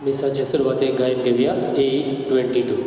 मिसाचे सुरवातेक गायन घेवया A22.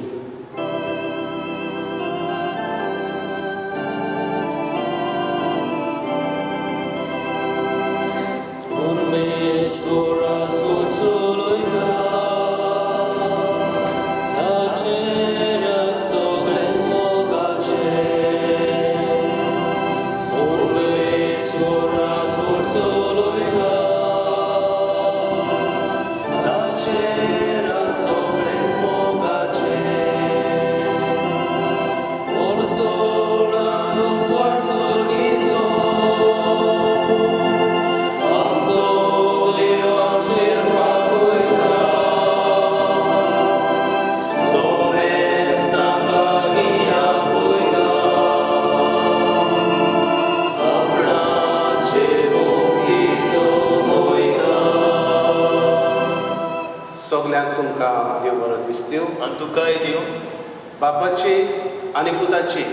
बापाचे आणि पुताचे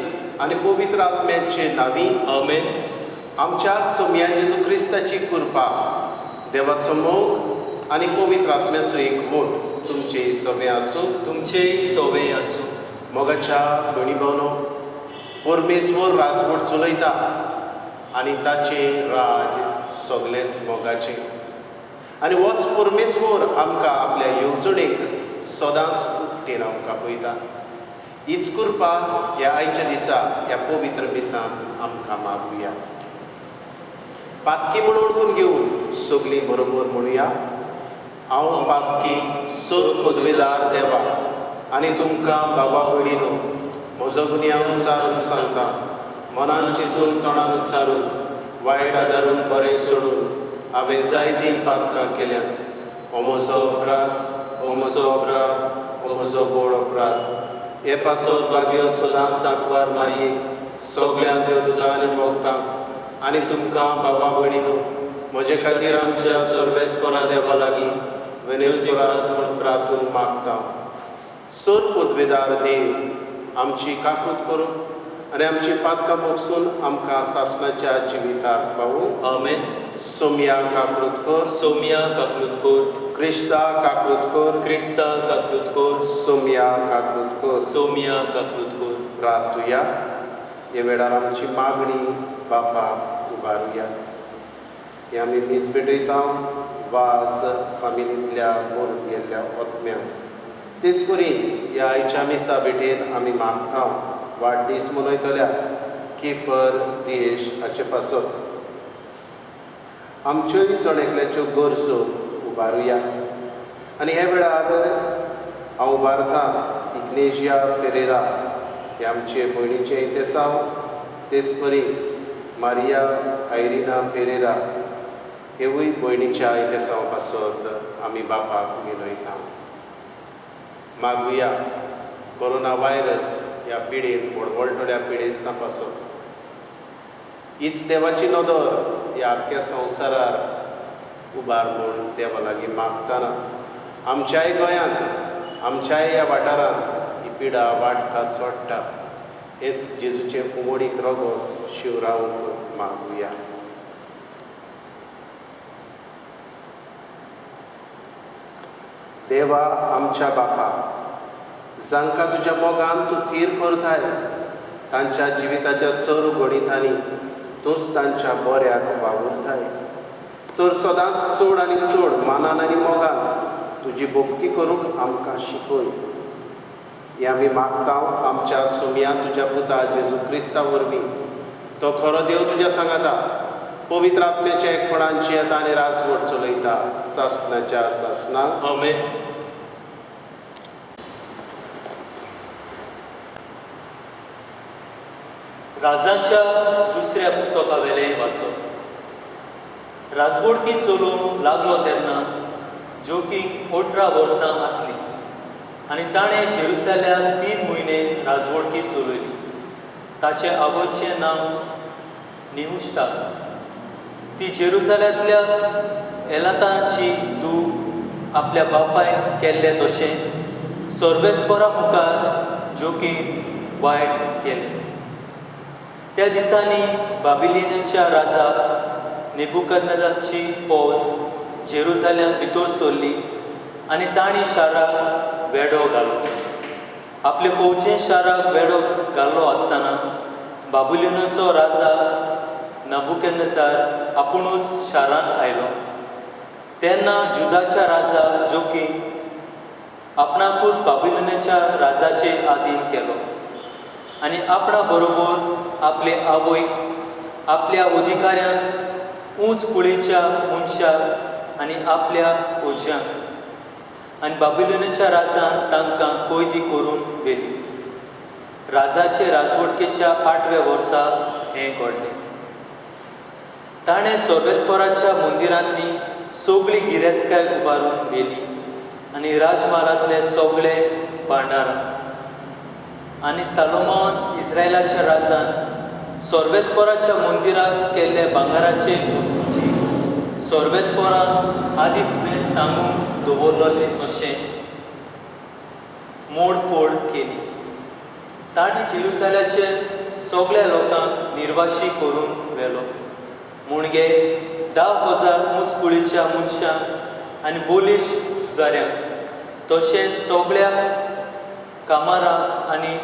आणि पवित्र आत्म्याचे नावी आमेन. आमच्या सोम्या जेजू ख्रिस्ताची कृपा, देवाचो मोग आणि पवित्र आत्म्याचो एकवट तुमचे सवे आसूं. तुमचे सोवे आसूं. मोगाच्या भयणी भावनो, परमेश्वर राजवट चलयता आनी ताचे राज सगळेंच मोगाचे. आनी होच परमेश्वर आमकां आपल्या येवजणेक सदांच उक्तीन आमकां पळयता. हीच कृपा ह्या आयच्या दिसा ह्या पवित्र मिसांत आमकां मागुया. पातकी म्हूण ओळखून घेवन सगळीं बरोबर म्हणुया. हांव पातकी सोद पदवेदार देवा आनी तुमकां बाबा भयणीनो, म्हजो गुन्यांव विचारून सांगता. मनान चिंतून तोंडान उच्चारून वायट आदारून बरें सोडून हांवें जायतीं पातकां केल्यात. हो म्हजो अपराध, हो म्हजो अपराध, हो म्हजो व्हड अपराध. हे पासत भाग्यो सदांच सांकवार मारये सगळ्या देवदूतां आनी भक्तांक आनी तुमकां बाबा भयणीनो, म्हजे खातीर आमच्या सर्वेस्परा देवा लागीं विनवणी करात म्हूण प्रार्थून मागता. सोद पदवेदार देव आमची काकूट करून आनी आमची पातकां मोगसून आमकां सासणाच्या जिविताक पावूं. आमेन. सोम्या काकूट कर, सोम्या काकूट कर. क्रिस्ता काकूट कर, क्रिस्ता काकूट कर. सोम्या काकूट कर. सोम्या काकूट कर. प्रार्थुया. हे वेळार आमची मागणी बापाक उबारुया. हे आमी मीस भेटयता वाज फामिलींतल्या मरून गेल्ल्या आत्म्यांक. तेच परी ह्या आयच्या मिसा भेटेन आमी मागता वाडदीस मनयतल्या केफर देश हाचे पासत आमच्योय जणेकल्याच्यो गरजो उबारुया. आनी हे वेळार हांव उबारतां इग्नेजिया पेरेरा हे आमचे भयणीचे इतेसांव. तेच परी मारिया आयरिना पेरेरा हेवूय भयणीच्या इतेसांव पासत आमी बापाक विनयता. मागुया कोरोना व्हायरस ह्या पिडेंत व्हडवळटल्या पिडेस्तां पासत हीच देवाची नदर ह्या आख्ख्या संवसारार उबार म्हूण देवा लागीं मागतना आमच्याय गोंयांत, आमच्याय ह्या वाठारांत ही पिडा वाडटा चडटा. हेच जेजूचे उमोडीक रगत शिवरावंक मागुया. देवा आमच्या बापा, जांकां तुज्या मोगान तूं थीर करताय, तांच्या जिविताच्या सर्व गणितांनी तूंच तांच्या बऱ्याक वावुरताय. तर सदांच चड आनी चड मानान आनी मोगान तुजी भक्ती करूंक आमकां शिकय. हे आमी मागता आमच्या सोम्या तुज्या पुता जेजू क्रिस्ता वरवीं. तो खरो देव तुज्या सांगाता, पवित्र आत्म्याच्या एकपणांची येता आनी राजवट चलयता सासणाच्या सासणाक. आमेन. राजांच्या दुसऱ्या पुस्तका वेलें वाचप. राजवडकी चलोवंक लागलो तेन्ना जोकीक 18 वर्सां आसली आनी ताणें जेरुसलेमांत 3 म्हयने राजवडकी चलयली. ताचे आवयचें नांव निहुश्ता. ती जेरुसलेमांतल्या एलाताची धूव आपल्या बापायन केल्लें तशें सर्वेस्परा मुखार जोकीन वायट केलें. त्या दिसांनी बाबिलोनाच्या राजा नेबुकदनेझराची फौज जेरुसलेम भितर सरली आनी ताणी शाराक वेडो घालो. आपले फौजेन शाराक वेडो घाल्लो आसतना बाबुलोनाचो राजा नबुकदनेजार आपुणूच शारांत आयलो. तेन्ना जुदाच्या राजा जोखीम आपणाकूच बाबुलोनाच्या राजाचेर आधीन केलो आनी आपणा बरोबर आपले आवयक आपल्या अधिकाऱ्यांक उंच कुळेच्या मनशाक आनी आपल्या फौज्यांक आनी बाबुलोनाच्या राजान तांकां कैदी करून व्हेली. राजाचे राजवटकेच्या 8व्या वर्सा हें घडलें. ताणें सर्वेस्पराच्या मंदिरांतली सगळी गिरेस्तकाय उबारून व्हेली आनी राजमालांतले सगळे भांडार आनी सालोमोन इस्रायलाच्या राजान सर्वेस्पराच्या मंदिराक केल्ले भांगाराचे वस्तूची सर्वेस्परान आदी फुडें सांगून दवरलेले तशें मोडफोड केली. ताणें जेरुसलेमाचे सगळ्या लोकांक निर्वाशी करून व्हेलो. मुणगे 10,000 उंच कुळीच्या मनशांक आनी बोलीश सुजाऱ्यांक तशेंच सगळ्या कामारांक आनी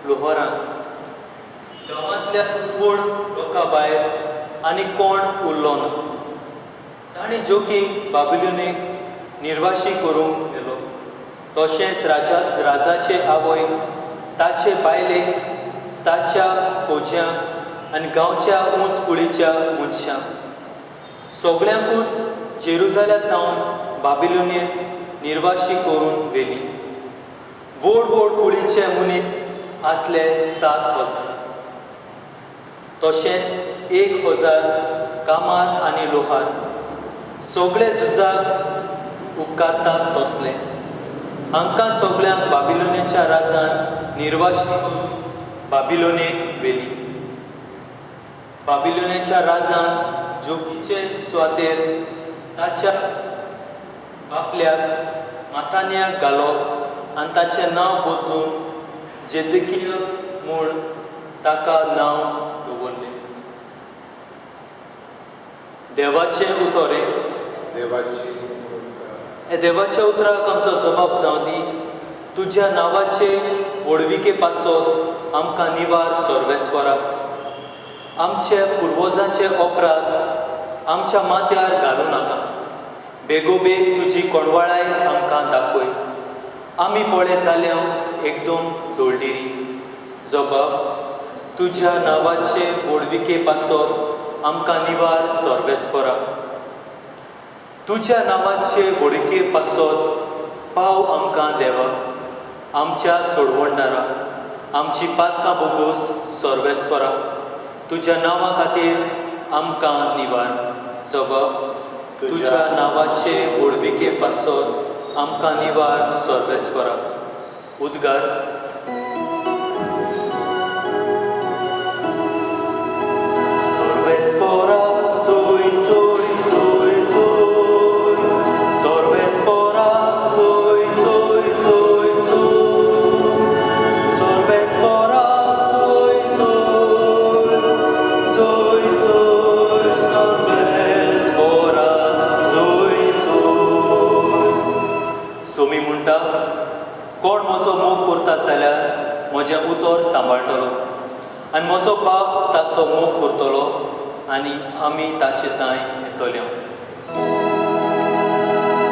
लोहारांक गांवांतल्या उर्बड लोकां भायर आनी कोण उरलो ना. ताणें जोखीक बाबुलोनीक निर्वाशी करूंक व्हेलो. तशेंच राजाचे आवय ताचे बायलेक ताच्या फौज्यांक आनी गांवच्या उंच कुळीच्या मनशांक सगळ्यांकूच जेरुसलेमांत बाबुलोनीत निर्वाशी करून व्हेली. व्हड व्हड कुळीचे मनीस आसले 7,000. तशेंच 1,000 कामार आनी लोहार सगळे झुजाक उपकारतात तसले. हांकां सगळ्यांक बाबुलोनाच्या राजान निर्वाशी करून बाबुलोनीक व्हेली. बाबुलोनाच्या राजान जोखीचे सुवातेर ताच्या बापल्याक मातान्याक घालो आनी ताचें नांव बदलून जेदकिया म्हूण ताका नांव दवरलें. देवाचें उतोरें. देवाच्या उतराक आमचो जबाब जावं दी. तुज्या नांवाचे व्हडविके पासत आमकां निवार सर्वेस्परा. आमचे पुर्वजांचे अपराध आमच्या माथ्यार घालूं नाका. बेगोबेग तुजी कोणवाळाय आमकां दाखय. आमी पळे जाल्यार एकदम दोळडिरी. जबाब. तुज्या नांवाचे व्हडविके पासत आमकां निवार सर्वेस्परा. तुज्या नांवाचे व्हडविके पासत पाव आमकां देवा. आमच्या सोडवणदारा आमची पातकां बोगूस सर्वेस्परा. तुज्या नांवा खातीर आमकां निवार. जबाब. तुज्या नांवाचे व्हडविके पासत आमकां निवार सर्वेस्परा. उद्गार. सर्वेस्परा सोय सोय सोय सोय. सर्वेस्परा सोय सोय सोय सोय. सर्वेस्परा सोय सोय सोय सोय. सर्वेस्परा सोय सोय. सोमी म्हणटा, कोण म्हजो मोग करता जाल्यार म्हजें उतर सांबाळटलो आनी म्हजो बाप ताचो मोग करतलो आनी आमी ताचे तांय येतल्यो.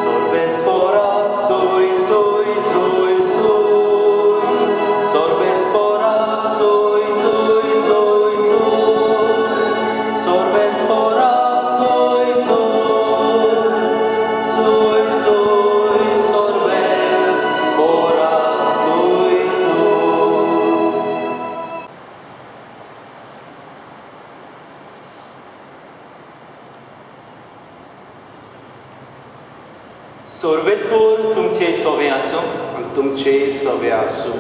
सर्वेस्परा सोय सोय सोय सोय. सर्वेस्परा सोय सोय सोय सोय. सर्वेस्परा सोय सोय सोय सोय. सर्वेस्परा सोय सोय. सर्वेस्पोर तुमचे सोवे आसूं आनी तुमचे सवे आसूं.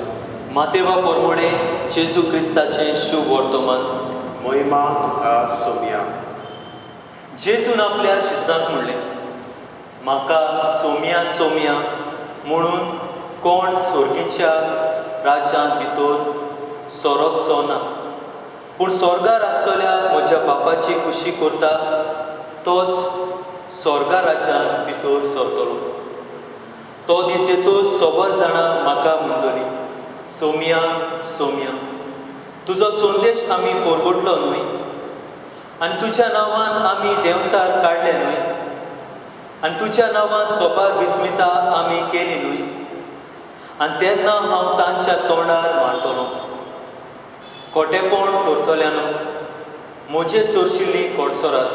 मातेवा पोरमोडे जेजू क्रिस्ताचें शुभ वर्तमान. महिमा तुका सोम्या. जेजून आपल्या शिसांक म्हणलें, म्हाका सोम्या सोम्या म्हणून कोण सोर्गीच्या राज्यांत भितर सोरोचो ना, पूण स्वर्गार आसतल्या म्हज्या बापाची खुशी करता तोच स्वर्गा राज्यांत भितर सरतलो. तो दीस येतूच सोबर जाणां म्हाका म्हणटली, सोम्या सोम्या, तुजो संदेश आमी परगटलो न्हय, आनी तुज्या नांवान आमी देंवचार काडले न्हय, आनी तुज्या नांवान सोबार विस्मितां आमी केली न्हय, आनी तेन्ना हांव तांच्या तोंडार मारतलों. खोटेपण करतल्यानो म्हजे सरशिल्लीं कोडसोरात,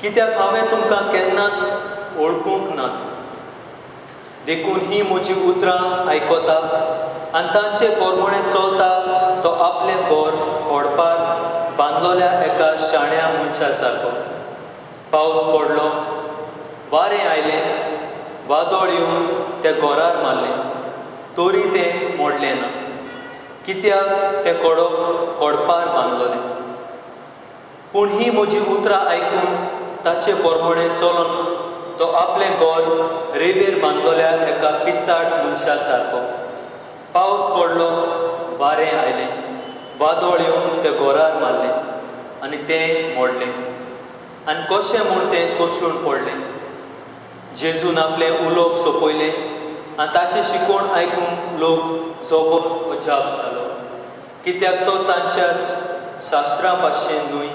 कित्याक हांवें तुमकां केन्नाच वळखूंक ना. देखून ही म्हजी उतरां आयकता आनी तांचे पोरमोणें चलता तो आपलें घर खोडपार बांदलोल्या एका शाण्या मनशा सारको. पावस पडलो, वारें आयलें, वादळ येवन त्या घरार मारलें, तरी तें मोडलें ना, कित्याक तें खोडपार बांदलोलें. पूण ही म्हजी उतरां आयकून ताचे पोरमोणें चलोन तो आपलें घर रेंवेर बांदलोल्या एका पिसाट मनशा सारको. पावस पडलो, वारें आयलें, वादळ येवन त्या घरार मारलें आनी तें मोडलें, आनी कशें म्हूण तें कोसळून पडलें. जेजून आपलें उलोवप सोंपयलें आनी ताचें शिकोवण आयकून लोक सोबत अजाप जालो, कित्याक तो तांच्या शास्त्रां भाशेन न्हय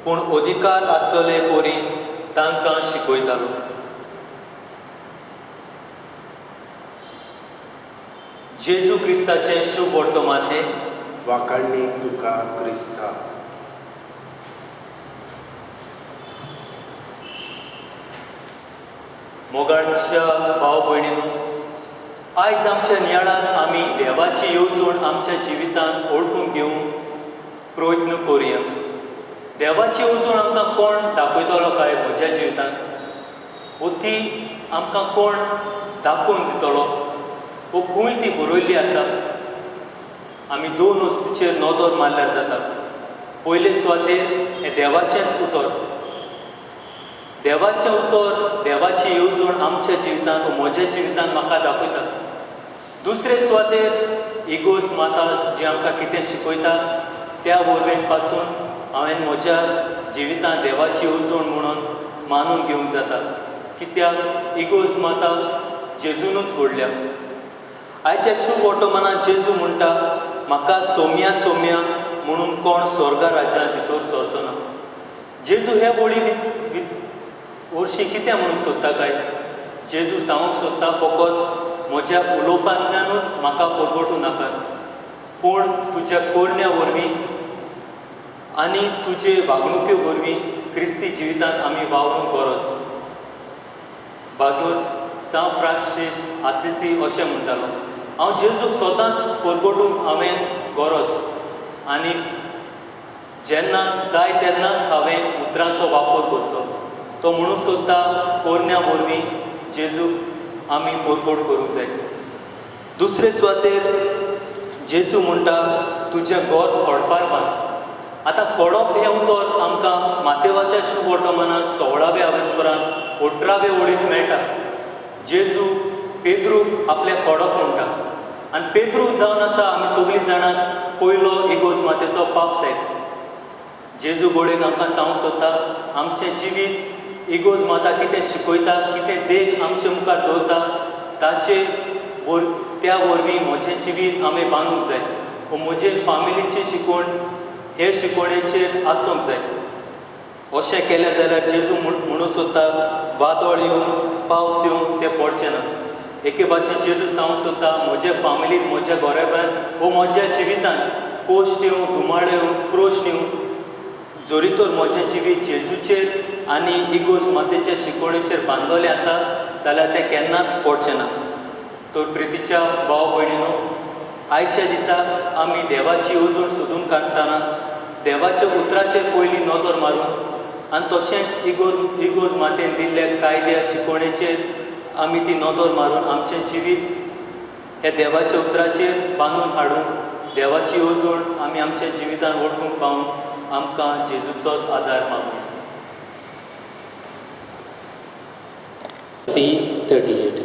पूण अधिकार आसलोले पोरी तांकां शिकयतालो. जेजू क्रिस्ताचें शुभ वर्तमान हें. वाखाणणी तुका क्रिस्ता. मोगाच्या भाव भयणीनो, आयज आमच्या नियाळान आमी देवाची येवजण आमच्या जिवितांत ओळखून घेवंक प्रयत्न करुया. देवाची येवजण आमकां कोण दाखयतलो काय म्हज्या जिवितांत, वो ती आमकां कोण दाखोवन दितलो, वो खंय ती बरयल्ली आसा. आमी दोन वस्तूचेर नदर मारल्यार जाता. पयले सुवातेर हें देवाचेंच उतर. देवाचें उतर, देवाची येवजण आमच्या जिवितांत वा म्हज्या जिवितांत म्हाका दाखयता. दुसरे सुवातेर इगोज माता जी आमकां कितें शिकयता त्या वरवीं पासून हांवें म्हज्या जिवितांत देवाची येवजण म्हणून मानून घेवंक जाता, कित्याक इगोज माता जेजूनच घडल्या. आयच्या शुभ वर्तमानांत जेजू म्हणटा, म्हाका सोम्या सोम्या म्हणून कोण स्वर्गा राज्यांत भितर सरचो ना. जेजू हे बोळी वर्शी कितें म्हणूंक सोदता काय, जेजू सांगूंक सोदता फकत म्हज्या उलोवपांतल्यानूच म्हाका परगटूं नाकात, पूण तुज्या करण्या वरवीं आनी तुजे वागणुके वरवीं क्रिस्ती जिवितांत आमी वावरूंक गरज. भाग्योस सा फ्रांसीस आसिसी अशें म्हणटालो, हांव जेजूक स्वताच परगटूंक हांवें गरज, आनी जेन्ना जाय तेन्नाच हांवें उतरांचो वापर करचो. तो म्हणूंक सोदता करण्या वरवीं जेजूक आमी परगट करूंक जाय. दुसरे सुवातेर जेजू म्हणटा, तुजें घर खोडपार बांद. आतां खोडप हें उतर आमकां मातेवाच्या शुभ वर्तमानांत 16व्या आवेस्परांत 18व्या ओळींत मेळटा. जेजू पेद्रूक आपलें खोडप म्हणटा, आनी पेद्रू जावन आसा आमी सगळीं जाणां पयलो इगोज मातेचो पाप सायब. जेजू गोडेक आमकां सांगूंक सोदता, आमचें जिवीत इगोज माता कितें शिकयता, कितें देख आमचे मुखार दवरता, त्या वरवीं म्हजें जिवीत हांवें बांदूंक जाय. वा म्हजे फामिलीची शिकवण हे शिकवणेचेर आसूंक जाय. अशें केलें जाल्यार जेजू म्हणूंक सोदता, वादळ येवन पावस येवन तें पडचें ना. एके भाशेन जेजू सांगूंक सोदता, म्हजे फामिलींत, म्हज्या गोरेबांत वो म्हज्या जिवितांत कोश्ट येवं, धुमाडो येवं, प्रोश्ट येवं, जोरी तर म्हजें जिवीत जेजूचेर आनी इगोज मातेच्या शिकवणेचेर बांदलोलें आसा जाल्यार तें केन्नाच पडचें ना. तर प्रितीच्या भाव भयणीनो, आयच्या दिसाक आमी देवाची येवजण सोदून काडटना देवाच्या उतराचेर पयलीं नदर मारून आनी तशेंच इगोज मातेन दिल्ल्या कायद्या शिकवणेचेर आमी ती नदर मारून आमचें जिवीत हे देवाच्या उतराचेर बांदून हाडूंक देवाची येवजण आमी आमच्या जिवितांत ओळखूंक पावूंक आमकां जेजूचोच आदार मागूं. C38.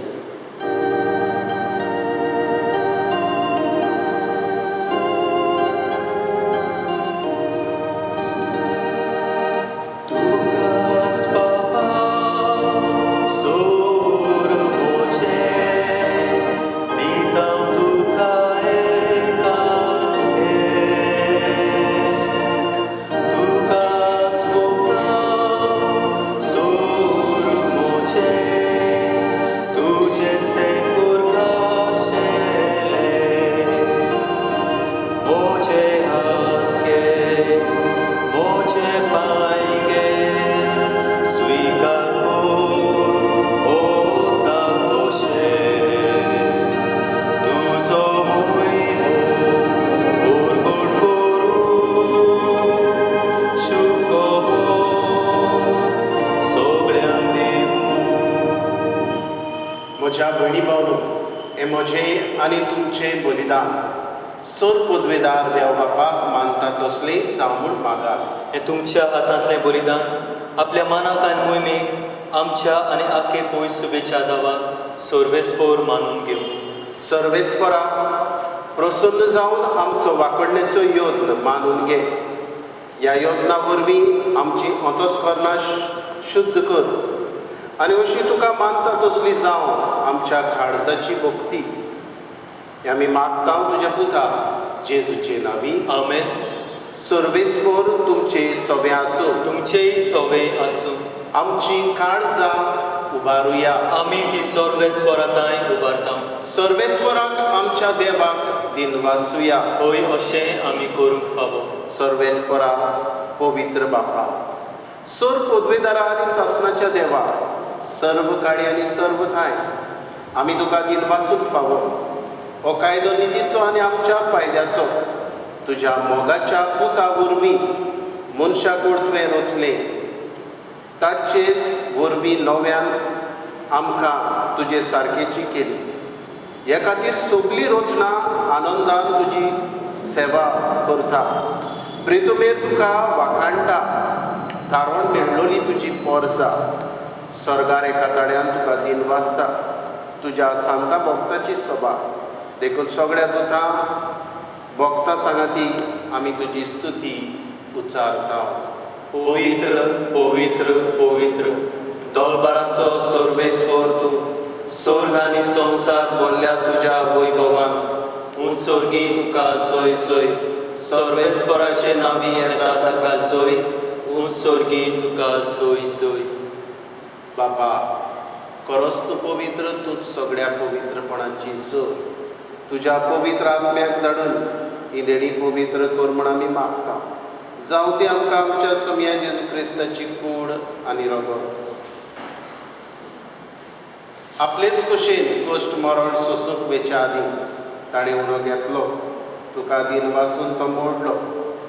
तुगास बाबा सोर मोचे म्हज्या भयणी भावनो, हे म्हजें आनी तुमचें बलिदान सोर पदवेदार देव बापाक मानता तसलें जावं म्हूण मागात. हे तुमच्या हातांतलें बलिदान आपल्या मानाक आनी मोहिमेक आमच्या आनी आख्खे पयस शुभेच्छा दावाक सर्वेस्पोर मानून घेवं. सर्वेस्परा प्रसन्न जावन आमचो वाकडणेचो योद्न मानून घे. ह्या योजना वरवीं आमची अंतस्करणां शुद्ध कर आनी अशी तुका मानता तसली जावं आमच्या काळजाची भक्ती. हें आमी मागता तुज्या पुता जेजूचे नांवी. आमेन. सर्वेस्पोर तुमचे सवे आसूं. तुमचेय सवे आसूं. आमची काळजां उबारुया. आमी ती सर्वेस्पराताय उबारता. सर्वेस्पराक आमच्या देवाक दिनवासुया. होय, अशें आमी करूंक फावो. सर्वेस्परा पवित्र बापा, सोर पदवेदारा आनी शासनाच्या देवा, सर्व काळी आनी सर्व थाय आमी तुका दिनवासून फावो. हो कायदो निधीचो आनी आमच्या फायद्याचो तुज्या मोगाच्या पुता वरवीं मनशाक तुवें रचलें. ताचेच वरवीं नव्यान आमकां तुजे सारकेची केली. हे खातीर सगळी रचना आनंदान तुजी सेवा करता. प्रेतुमेर तुका वाखाणटा. थारोन मेळ्ळोली तुजी पोरसां सर्गार एका तड्यान तुका दिन वाजता. तुज्या सांता भक्ताची सभा देखून सगळ्या दुतां भक्तां सांगाती आमी तुजी स्तुती उच्चारता. पवित्र पवित्र पवित्र दोलबाराचो सर्वेस्पोर तूं, स्वर्ग आनी संवसार भरल्या तुज्या वैभवान. उत्सर्गी तुका सोय सोय. सर्वेस्पराचे नांवी येता ताका सोय. उत्सर्गी तुका सोय सोय. बापा, खरोच तूं पवित्र, तूं सगळ्या पवित्रपणाची सोय. तुज्या पवित्र आत्म्याक धाडून ही देणी पवित्र कर म्हूण आमी मागता. जावं ती आमकां आमच्या समया जेजू क्रिस्ताची कूड आनी रगत आपलेच कुशीन गोश्ट मरण सोसूंक वेच्या आदी ताणें उणो घेतलो. तुका दिन वासून तो मोडलो.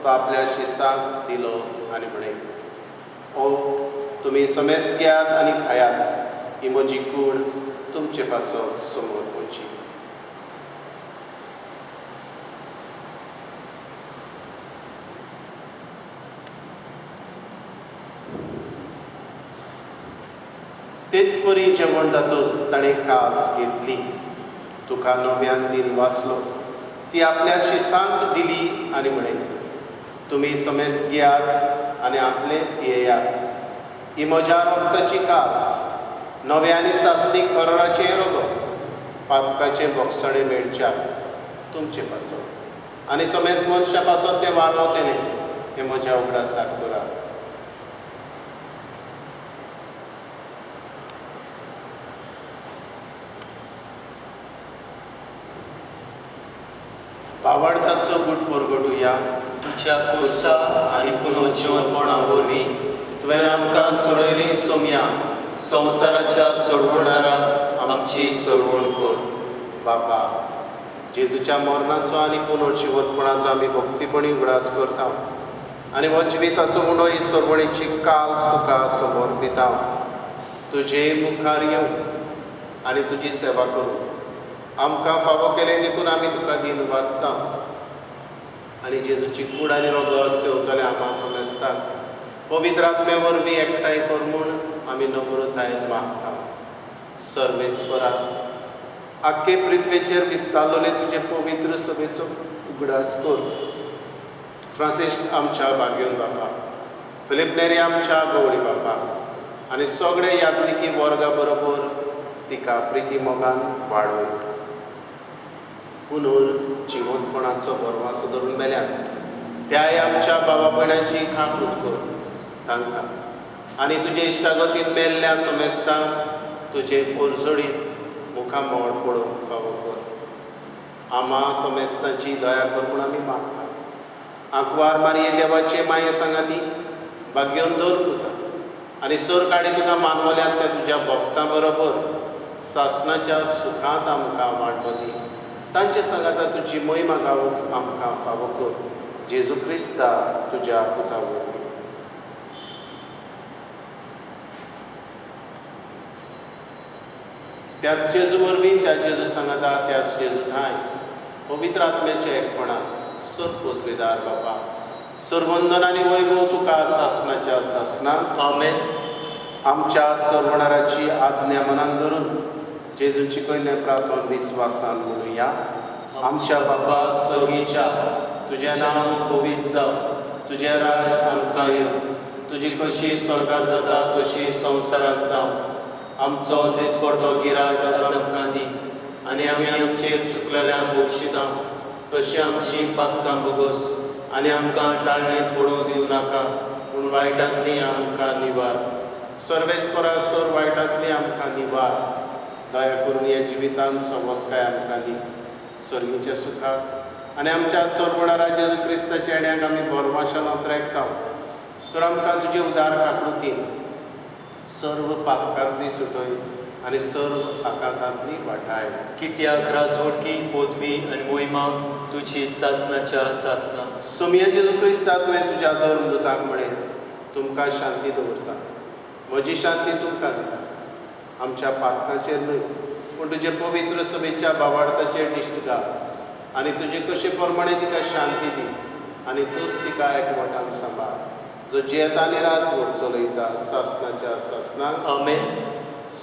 तो आपल्या शिसांक दिलो आनी म्हणे, ओ तुमी समेस्त घेयात आनी खायात. ही म्हजी कूड तुमचे पासत समोर पोची. तेच परी जेवण जातोच ताणें कास घेतली. तुका नव्यान दिन वाचलो. ती आपल्या शिसांक दिली आनी म्हणे, तुमी समेस्त घेयात आनी आतले पियेयात. ही म्हज्या रक्ताची कास, नव्यानी सासणीक कराराचे रगत, पातकाचे भोगसणे मेळच्या तुमचे पासत आनी समेस्त मनशा पासत ते वालोवतेले. हे म्हज्या उगडासाक करा. भावार्थाचो गूट परगटुया. तुज्या कुर्सा आनी पुनर्जीवनपणा वरवीं तुवें आमकां सोडयली सोम्या. संवसाराच्या सोडवणारा आमची सोडवण कर. बापा, जेजूच्या मरणाचो आनी पुनर्जीवनपणाचो आमी भक्तीपणी उगडास करता आनी हो जिविताचो उंडो ही सोडवणेची काल्स तुका समर्पिता. तुजे मुखार येवं आनी तुजी सेवा करूं आमकां फावो केलें देखून आमी तुका दिन वाचता आनी जेजूची कूड आनी रगत सेवतले आम्हा समेस्ताक पवित्र आत्मे वरवीं एकठांय कर म्हूण आमी नम्रतायेन मागता. सर्वेस्परा, आख्खे पृथ्वेचेर विस्तारलोले तुजे पवित्र सभेचो उगडास कर. फ्रांसीस आमच्या भाग्योन बापा, फिलीप नेरी आमच्या गवळी बापा आनी सगळे यात्रिकी वर्गा बरोबर तिका प्रिती मोगान वाडोय. पुनर्जीवनपणाचो बरवासो धरून मेल्यान त्याय आमच्या बाबा भयणांची खाकूट कर तांकां आनी तुजे इश्टागतीन मेल्ल्या समेस्तांक तुजे पोरजोडीत मुखामोळ पडोवंक फावो कर. आम्हा समेस्तांची दया कर म्हूण आमी मागता. आंकवार मारये देवाचे माये सांगाती भाग्योन दर पुता आनी सर काडी तुका मानवल्यात त्या तुज्या भक्तां बरोबर सासणाच्या सुखांत आमकां वाडवली. तांचे सांगाता तुजी महिमा गावूंक आमकां फावो कर. जेजू क्रिस्ता तुज्या पुता वरवीं. त्याच जेजू वरवीं त्या जेजू सांगाता त्याच जेजू थाय पवित्र आत्म्याचे एकपणान सर्वोद्वेदार बाबा सर्वंदन आनी वैभव तुका सासणाच्या सासणान आमेन. आमच्या सर्वणाराची आज्ञा मनान धरून जेजूची कन्या प्रार्थना विश्वासान म्हणुया. आमच्या बाबा सगळीच्या तुझें नांव पवित्र जावं, तुझें राज आमकां येवं, तुजी कशी स्वर्गांत जाता तशी संवसारांत जावं. आमचो दिसपटो गिराय आज आमकां दी आनी आमी आमचेर चुकलेल्यांक बक्षिता तशी आमची पातकां भोगोस आनी आमकां टाळणेंत पडूं दिवं नाका पूण वायटांतली आमकां निवार. सर्वेस्परा सर वायटांतली आमकां निवार. दया करून ह्या जिवितांत समजकाय आमकां दी सर्गीच्या सुखाक आनी आमच्या सर्वणारा जेजू क्रिस्ताच्या येण्याक आमी बोरमाशान उतरायता तर आमकां तुजे उदार काकुतीन सर्व पातकांतली सुटय आनी सर्व आकांतांतली वाटाय. कित्याक राजवडकी पदवी आनी मोहिमा तुजी सासणाच्या सासना. सोमया जेजू क्रिस्ता तुवें तुज्या धर्मदूताक म्हणें तुमकां शांती दवरता, म्हजी शांती तुमकां दिता. आमच्या पातकांचेर न्हय पूण तुजे पवित्र सभेच्या भावार्थाचेर दिश्ट घाल आनी तुजे कशे प्रमाणे तिका शांती दी आनी तूच तिका एकवटान सांबाळ जो जेता आनी राजवट चलयता सासणाच्या सासणाक. आमेन.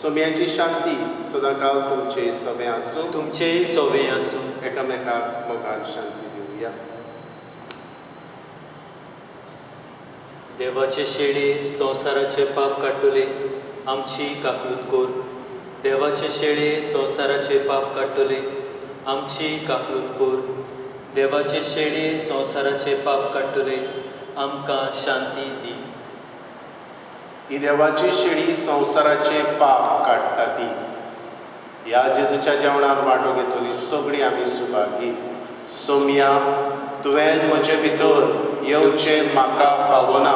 सोम्याची शांती सदांकाल तुमचे सभे आसूं. तुमचेय सोवे आसूं. एकामेकाक मोगान शांती दिवया. देवाचे शेळे संवसाराचे पाप काडटले आमची काकलूत कोर. देवाचे शेळे संवसाराचे पाप काडटले आमची काकलूत कोर. देवाचे शेळे संवसाराचे पाप काडटले आमकां शांती दी. ही देवाची शेळी संवसाराचे पाप काडटा ती. ह्या जेजूच्या जेवणान वांटो घेतली सगळीं आमी सुभागी. सोम्या तुवें म्हजे भितर येवचें म्हाका फावना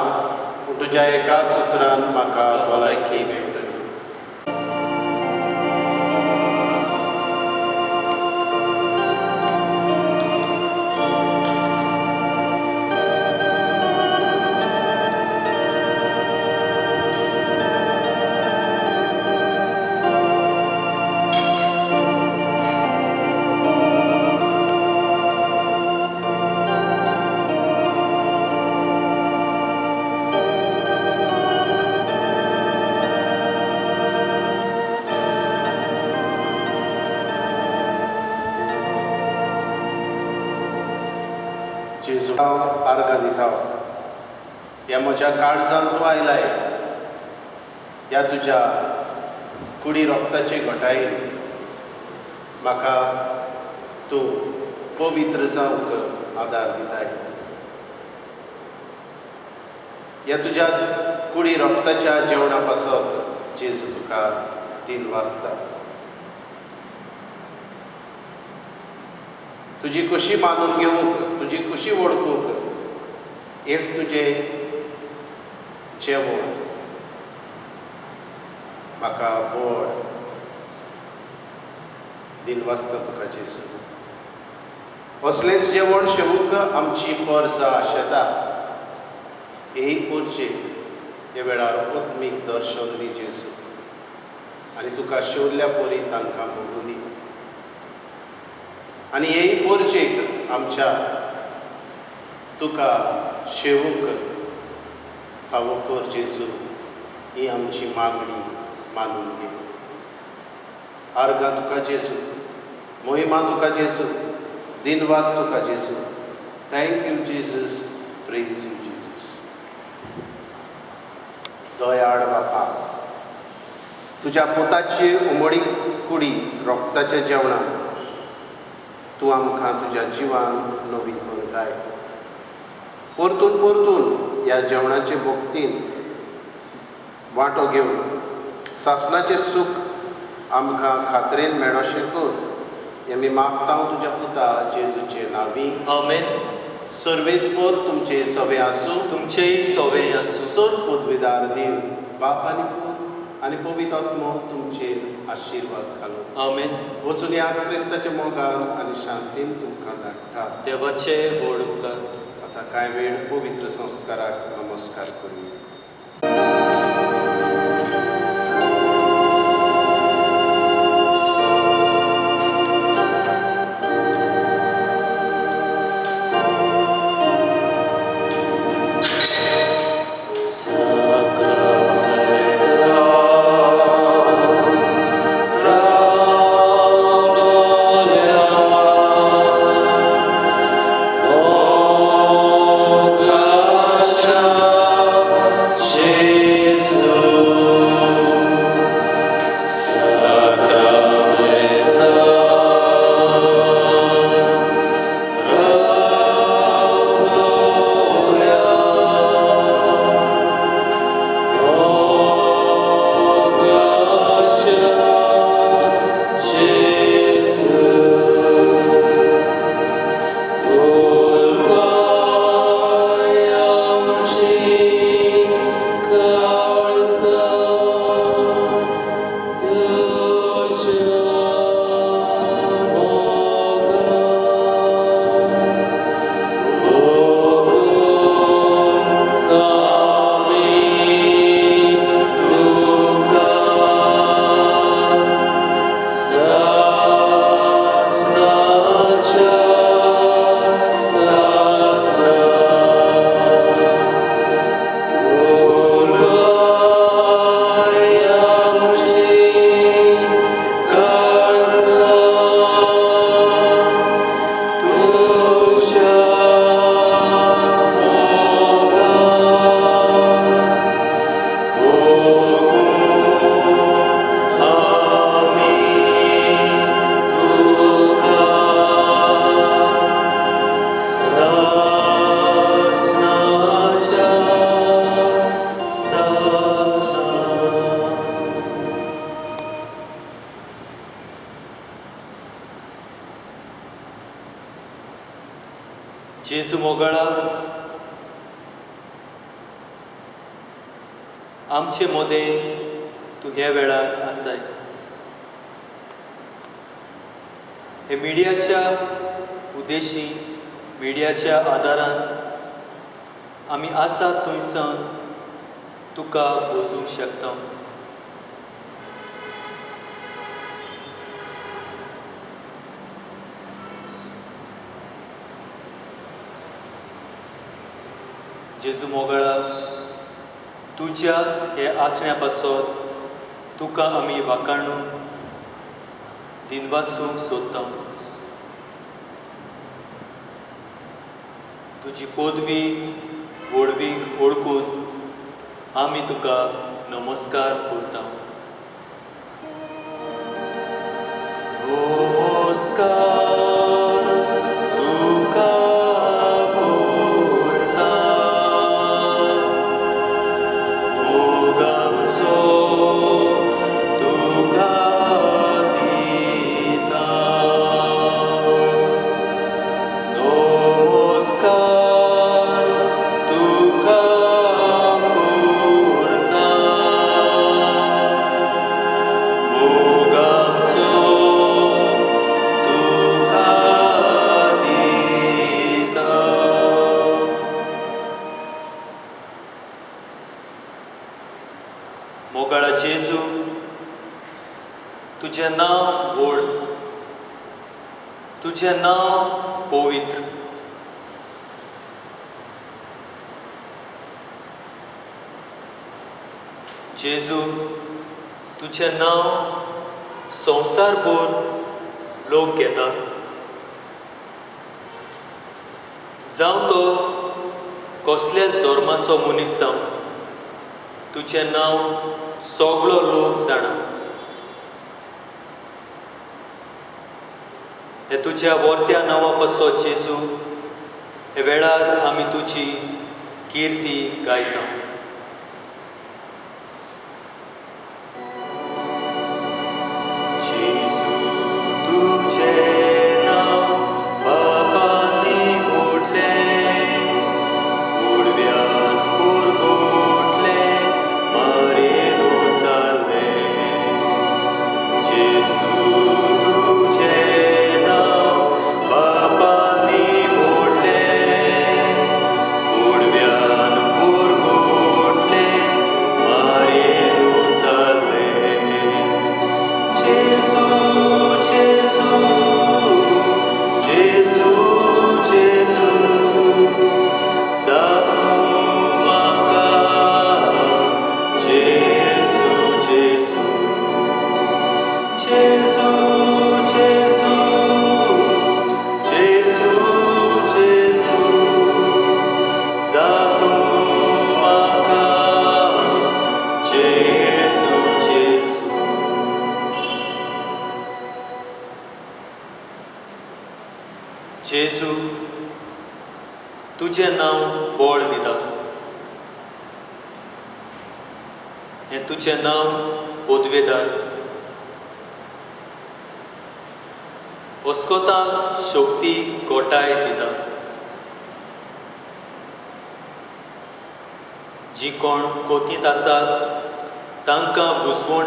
पूण तुज्या एकाच उतरान म्हाका भलायकी मेळटली. जेजू आर्गां दिता. ह्या म्हज्या काळजांत तूं आयलाय. ह्या तुज्या कुडी रोगताचे घोटायेन म्हाका तूं पवित्र जावंक आदार दिताय. ह्या तुज्या कुडी रोगताच्या जेवणा पासत जेजू तुका दिन वाजता. तुजी कशी मानून घेवंक, तुजी कशी वळखूंक हेच तुजें जेवण म्हाका व्हड दिन वाजता तुका जेजू. असलेंच जेवण शेवूंक आमची परजा आशेता. हेय पोरचेक हे वेळार आत्मीक दर्शन दी जेजू आनी तुका शेवल्ल्या परी तांकां मोडूं दी. आनी हेय पोरचेक आमच्या तुका शेवूंक फावो कर जेजू. ही आमची मागणी मानून घे. आर्गां तुका जेजू, मोहिमा तुका जेजू, दिनवास तुका जेजू. Thank you Jesus, praise you Jesus. Dayal बापा, तुज्या पुताची उमळी कुडी रोगताच्या जेवणान तूं आमकां तुज्या जिवान नवी करताय. परतून परतून ह्या जेवणाचे भोगतीन वांटो घेवन सासणाचें सूख आमकां खात्रेन मेळोशें कर. हें आमी मागता तुज्या पुता जेजूचे नांवी. आमेन. सर्वेस्पर तुमचे सवे आसूं. तुमचेय सोवे आसूं. सर पदवीदार देव बाप आनी पूत आनी पवित्र आत्मो तुमचेर आशिर्वाद घालो. आमेन. वचून याद क्रिस्ताच्या मोगान आनी शांतीन तुमकां धाडटा. देवाचे व्हड उपकार. आतां कांय वेळ पवित्र संस्काराक नमस्कार करूया. जेजू मोगळा आमचे मोदे तूं ह्या वेळार आसाय. हे मिडियाच्या उद्देशी मिडियाच्या आदारान आमी आसात थंयसान तुका बोजूंक शकता. जेजू मोगळा तुज्याच हे आसण्या पासत तुका आमी वाखाणून दिनवासूंक सोदता. तुजी पदवी व्हडवीक ओळखून आमी तुका नमस्कार करता. नमस्कार तुका करता, मोग आमचो तुका दिता. नमस्कार तुका करता, मोग आमचो तुका दिता. मोगाळा जेजू, तुझें नांव व्हड, तुझें नांव पवित्र. जेजू, तुझें नांव संवसारभर लोक घेता. जावं तो कसल्याच धर्माचो मनीस जावं, तुझें नांव सगळो लोक जाणा. हे तुज्या वर्त्या नांवा पासत जेजू, हे वेळार आमी तुजी किर्ती गायता. जेजू, तुजें नांव बापानी घोटलें, उडव्यान पुरगोटलें, मारेन उचाल्लें. जेजू, तुजें नांव बापानी घोटलें, उडव्यान पुरगोटलें, मारेन उचाल्लें. जेजू, जेजू, जेजू, जेजू, जा तूं म्हाका. जेजू, जेजू, जेजू, जेजू, जेजू, जेजू, जा तूं म्हाका. जेजू, जेजू. जेजू, तुजें नांव बळ दिता. हें तुजें नांव पदवेदार. अस्कोताक शक्ती गोटाय दिता. जीं कोण कोतींत आसात तांकां बुजवण,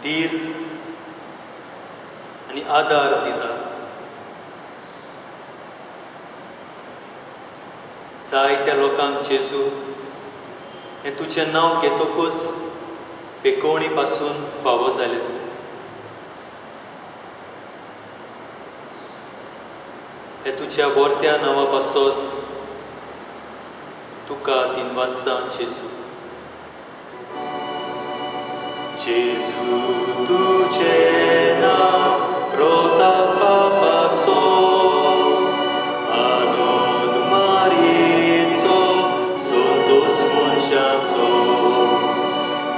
धीर आनी आदार दिता. जायत्या लोकांक जेजू, हें तुजें नांव घेतकूच बेकोवणी पासून फावो जालें. हे तुज्या वर्त्या नांवा पासत तुका दिनवासता जेजू. जेजू, तुजें नांव प्रतापाचो, आनंद मारयेचो, संतोष मनशाचो.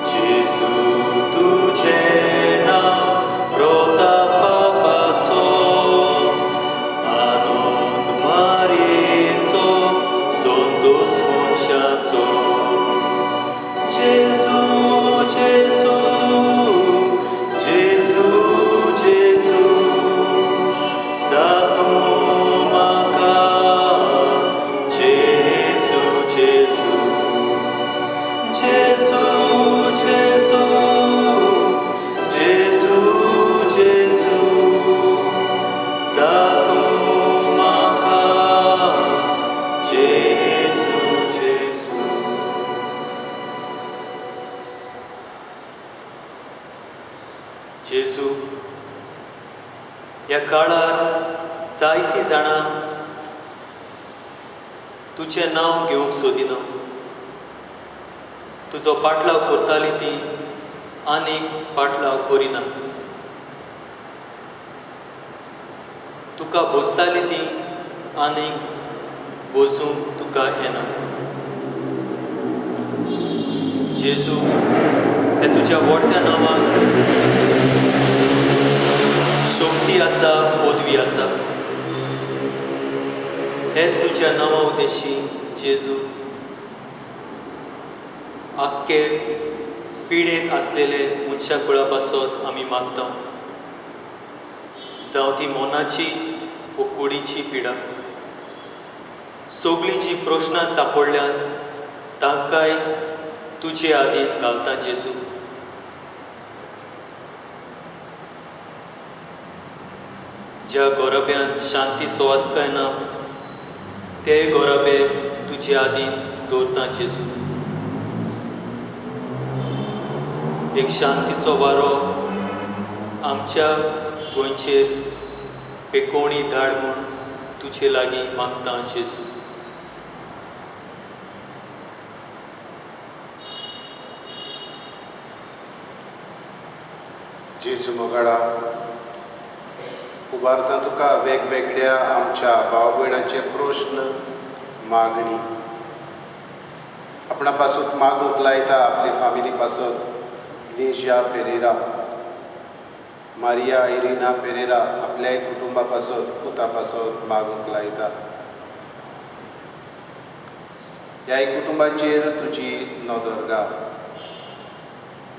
जेजू, तुजें नांव प्रतापाचो, आनंद मारयेचो, संतोष मनशाचो. जेजू, जेजू, जेजू, जेजू, ह्या काळार जायतीं जाणां तुजें नांव घेवंक सोदिना. तुजो पाटलाव करतालीं तीं आनीक पाटलाव करिना. तुका बोसतालीं तीं आनीक बोसूंक तुका येना. जेजू, हे तुज्या व्हडल्या नांवाक शक्ती आसा, पदवी आसा. हेच तुज्या नांवा उद्देशी जेजू आख्खे पिडेंत आसलेले मनशा कुळा पासत आमी मागता. जावं ती मोनाची व कुडीची पिडा, सगळीं जी प्रश्नां सांपडल्यात तांकांय तुजे आदीन घालता जेजू. ज्या गोरब्यान शांती सुवासकाय ना ते गोरबे तुजे आदीन दवरता जेजू. एक शांतीचो वारो आमच्या गोंयचेर पेकोवणी धाड म्हूण तुजे लागीं मागता जेजू. जेजू मोगाळा, उबारता तुका वेगवेगळ्या आमच्या भाव भयणांचे प्रश्न, मागणी आपणा पासून मागूंक लायता. आपली फामिली पासून लिजिया पेरेरा, मारिया इरिना पेरेरा, आपल्याय कुटुंबा पासून पुता पासून मागूंक लायता. ह्याय कुटुंबाचेर तुजी नदर घाल.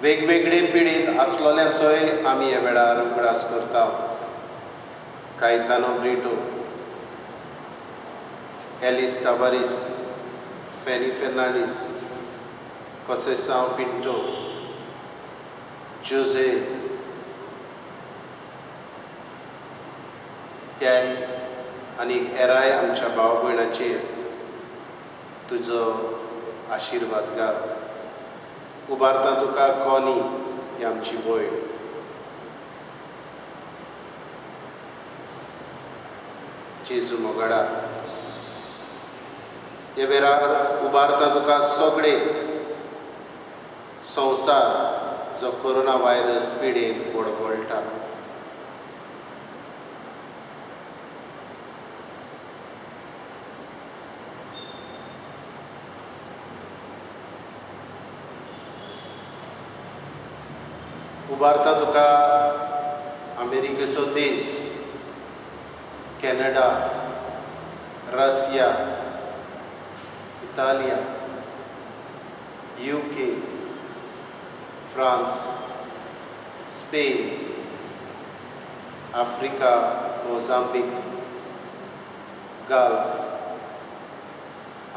वेगवेगळे पिडीत आसलोल्यांचोय आमी ह्या वेळार उगडास करता. कायतानो ब्रिटो, एलिस ताबारीस, फेनी फेर्नांडीस, कोसेसांव पिंटो, जोझे, त्याय आनीक हेराय आमच्या भाव भयणांचेर तुजो आशिर्वाद घाल. उबारता तुका कोनी ही आमची भयण. जेजू मोगाळा, ह्या वेळार उबारता तुका सगळे संवसार जो कोरोना व्हायरस पिडेंत बडबडटा. उबारता तुका अमेरिकेचो देश, कॅनडा, रशिया, इटालिया, UK, France, Spain, Africa, Mozambique, Gulf,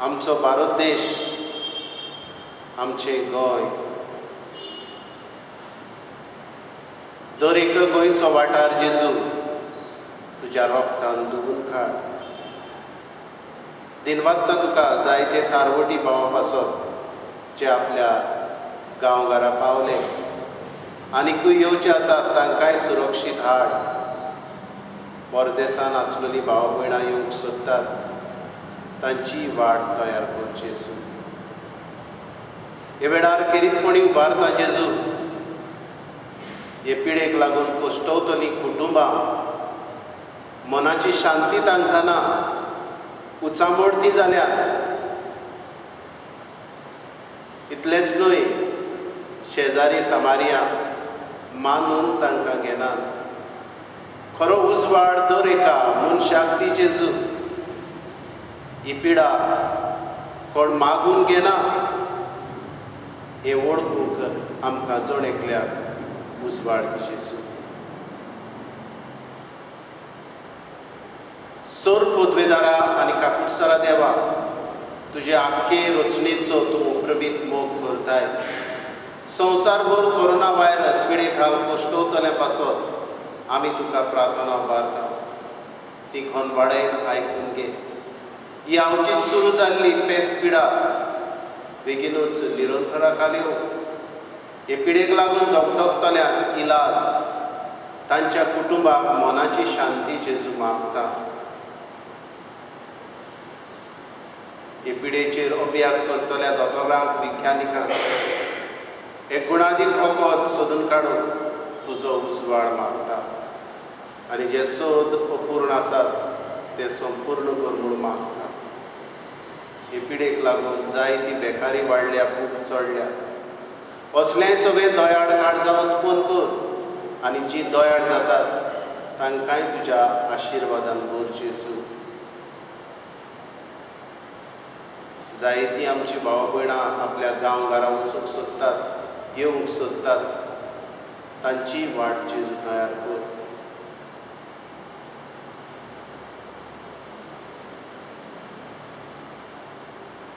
आमचो भारत देश, आमचें गोंय, दर एक गोंयचो वाठार जेजू तुज्या रोगतान धुवून काड. दिनवासता तुका जायते तारवटी भावा पासून जे आपल्या गांवघरा पावले आनीकूय येवचे आसात तांकांय सुरक्षीत हाड. परदेसान आसलेलीं भाव भयणां येवंक सोदतात तांची वाट तयार कर जेजू. हे वेळार खेरीतपणी उबारता जेजू, हे पिडेक लागून कोश्टवतलीं कुटुंबां मनाची शांती तांकां ना, उचामोडती जाल्यात. इतलेंच न्हय, शेजारी समारिया मानून तांकां घेनात. खरो उजवाड दर एका मनशाक दी जेजू. ही पिडा कोण मागून घेना हे वळखूंक आमकां जण एकल्याक उजवाड दी जेजू. सोर पदवेदारा आनी काकुटसारा देवा, तुजे आख्खे रचणेचो तूं उपरबीत मोग करताय. संवसारभर कोरोना व्हायरस पिडे खाल कोश्टवतले पासत आमी तुका प्रार्थना उबारता. ती खनवाडय आयकून घे. ही हांवचीच सुरू जाल्ली पेस्त पिडा बेगीनूच निरंतराक आल्यो. हे पिडेक लागून धगधगतल्यांक इलाज तांच्या कुटुंबाक मनाची शांती जेजू मागता. हे पिडेचेर अभ्यास करतल्या दोतोरांक विज्ञानिकांक हे गुणादीक वखद सोदून काडून तुजो उजवाड मागता आनी जे सोद अपूर्ण आसात ते संपूर्ण कर म्हूण मागता. हे पिडेक लागून जायती बेकारी वाडल्या, खूब चडल्या. असलें सगळें दोयाड काळजां उत्पन्न कर आनी जीं दोयाड जातात तांकांय तुज्या आशिर्वादान भर जेजू. जायतीं आमची भावां भयणां आपल्या गांवघरां वचूंक सोदतात, येवंक सोदतात. तांची वाट जेजू तयार कर.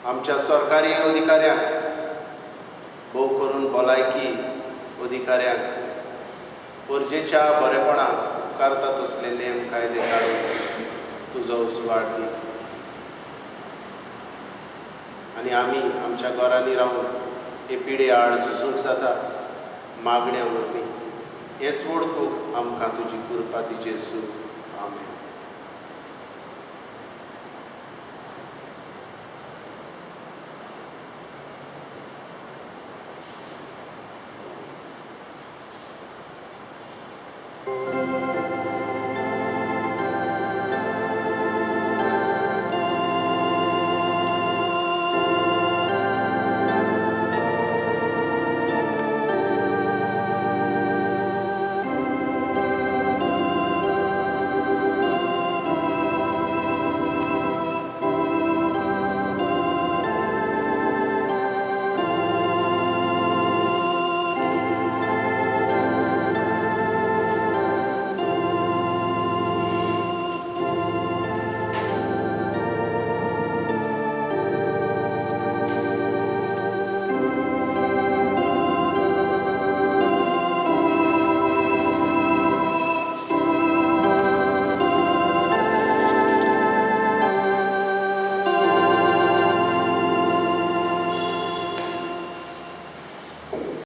आमच्या सरकारी अधिकाऱ्यांक, भोव करून भलायकी अधिकाऱ्यांक गरजेच्या बरेपणाक उपकारता तसले नेम कायदे काडून तुजो उजवाड दी. आनी आमी आमच्या घरांनी रावून हे पिडे आड झुजूंक जाता मागण्या वरवीं. हेच वळखूंक आमकां तुजी कृपा दी जेजू. आमेन.